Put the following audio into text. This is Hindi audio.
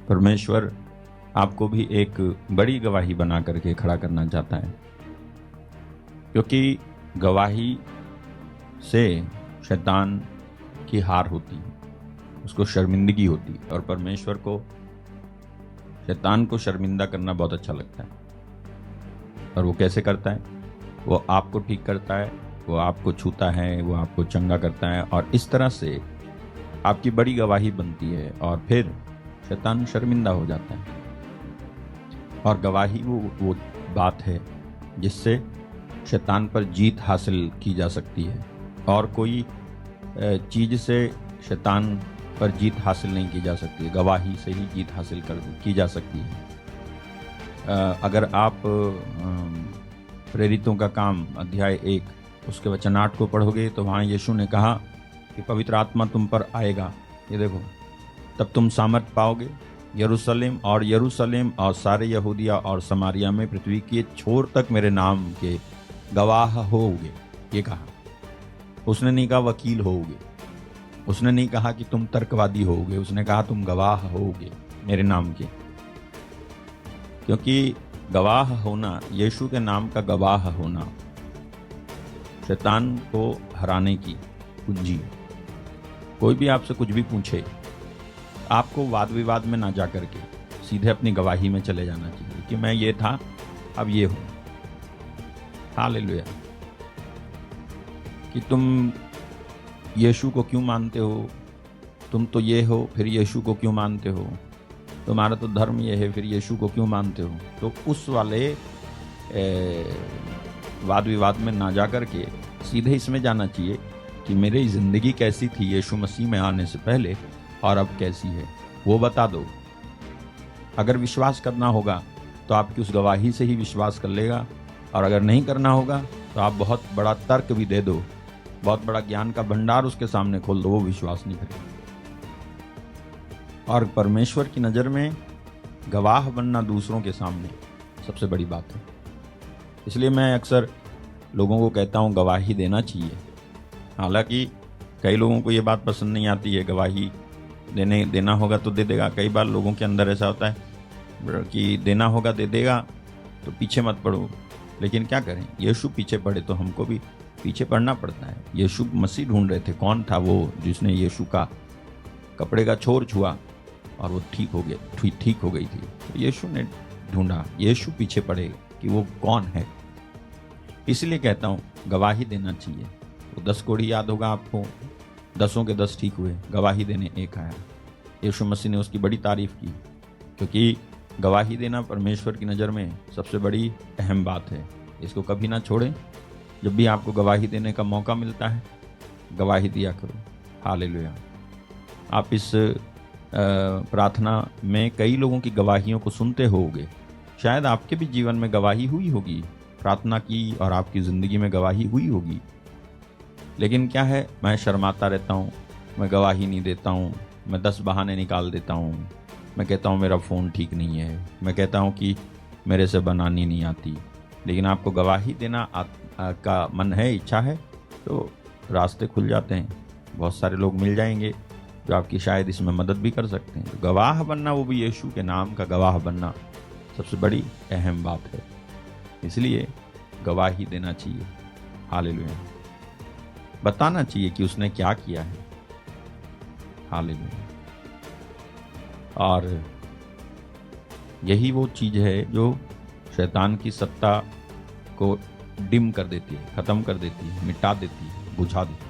परमेश्वर आपको भी एक बड़ी गवाही बना करके खड़ा करना चाहता है, क्योंकि गवाही से शैतान की हार होती है, उसको शर्मिंदगी होती है। और परमेश्वर को शैतान को शर्मिंदा करना बहुत अच्छा लगता है। और वो कैसे करता है? वो आपको ठीक करता है, वो आपको छूता है, वो आपको चंगा करता है, और इस तरह से आपकी बड़ी गवाही बनती है और फिर शैतान शर्मिंदा हो जाता है। और गवाही वो बात है जिससे शैतान पर जीत हासिल की जा सकती है, और कोई चीज़ से शैतान पर जीत हासिल नहीं की जा सकती है, गवाही से ही जीत हासिल की जा सकती है। अगर आप प्रेरितों का काम अध्याय 1 उसके वचन 8 को पढ़ोगे तो वहाँ यीशु ने कहा कि पवित्र आत्मा तुम पर आएगा, ये देखो, तब तुम सामर्थ पाओगे, यरूशलेम और सारे यहूदिया और समारिया में पृथ्वी के छोर तक मेरे नाम के गवाह होगे। ये कहा, उसने नहीं कहा वकील होगे, उसने नहीं कहा कि तुम तर्कवादी होगे, उसने कहा तुम गवाह होगे मेरे नाम के। क्योंकि गवाह होना, यीशु के नाम का गवाह होना, शैतान को हराने की कुंजी। कोई भी आपसे कुछ भी पूछे, आपको वाद विवाद में ना जा करके सीधे अपनी गवाही में चले जाना चाहिए कि मैं ये था, अब ये हूं। हालेलुया। कि तुम यीशु को क्यों मानते हो, तुम तो ये हो, फिर यीशु को क्यों मानते हो, तुम्हारा तो धर्म ये है, फिर यीशु को क्यों मानते हो। तो उस वाले वाद विवाद में ना जा करके सीधे इसमें जाना चाहिए कि मेरी ज़िंदगी कैसी थी यीशु मसीह में आने से पहले और अब कैसी है, वो बता दो। अगर विश्वास करना होगा तो आपकी उस गवाही से ही विश्वास कर लेगा, और अगर नहीं करना होगा तो आप बहुत बड़ा तर्क भी दे दो, बहुत बड़ा ज्ञान का भंडार उसके सामने खोल दो, वो विश्वास नहीं करेगा। और परमेश्वर की नज़र में गवाह बनना दूसरों के सामने सबसे बड़ी बात है। इसलिए मैं अक्सर लोगों को कहता हूँ गवाही देना चाहिए। हालांकि कई लोगों को ये बात पसंद नहीं आती है, गवाही देना होगा तो दे देगा। कई बार लोगों के अंदर ऐसा होता है कि देना होगा दे देगा, तो पीछे मत पड़ो। लेकिन क्या करें, यीशु पीछे पड़े तो हमको भी पीछे पड़ना पड़ता है। यीशु मसीह ढूंढ रहे थे, कौन था वो जिसने यीशु का कपड़े का छोर छुआ और वो ठीक हो गई थी। तो यीशु ने ढूंढा, यीशु पीछे पड़े कि वो कौन है। इसलिए कहता हूँ गवाही देना चाहिए। तो 10 कोढ़ी याद होगा आपको, 10 के 10 ठीक हुए, गवाही देने एक आया। यीशु मसीह ने उसकी बड़ी तारीफ की, क्योंकि गवाही देना परमेश्वर की नज़र में सबसे बड़ी अहम बात है। इसको कभी ना छोड़ें। जब भी आपको गवाही देने का मौका मिलता है, गवाही दिया करो। हालेलुया। आप इस प्रार्थना में कई लोगों की गवाहियों को सुनते होगे। शायद आपके भी जीवन में गवाही हुई होगी, प्रार्थना की और आपकी ज़िंदगी में गवाही हुई होगी। लेकिन क्या है, मैं शर्माता रहता हूँ, मैं गवाही नहीं देता हूँ, मैं 10 बहाने निकाल देता हूँ। मैं कहता हूँ मेरा फ़ोन ठीक नहीं है, मैं कहता हूँ कि मेरे से बनानी नहीं आती। लेकिन आपको गवाही देना का मन है, इच्छा है, तो रास्ते खुल जाते हैं। बहुत सारे लोग मिल जाएंगे जो आपकी शायद इसमें मदद भी कर सकते हैं। गवाह बनना, वो भी यीशु के नाम का गवाह बनना, सबसे बड़ी अहम बात है। इसलिए गवाही देना चाहिए। हालेलुया। बताना चाहिए कि उसने क्या किया है। हालेलुया। और यही वो चीज़ है जो शैतान की सत्ता को डिम कर देती है, ख़त्म कर देती है, मिटा देती है, बुझा देती है।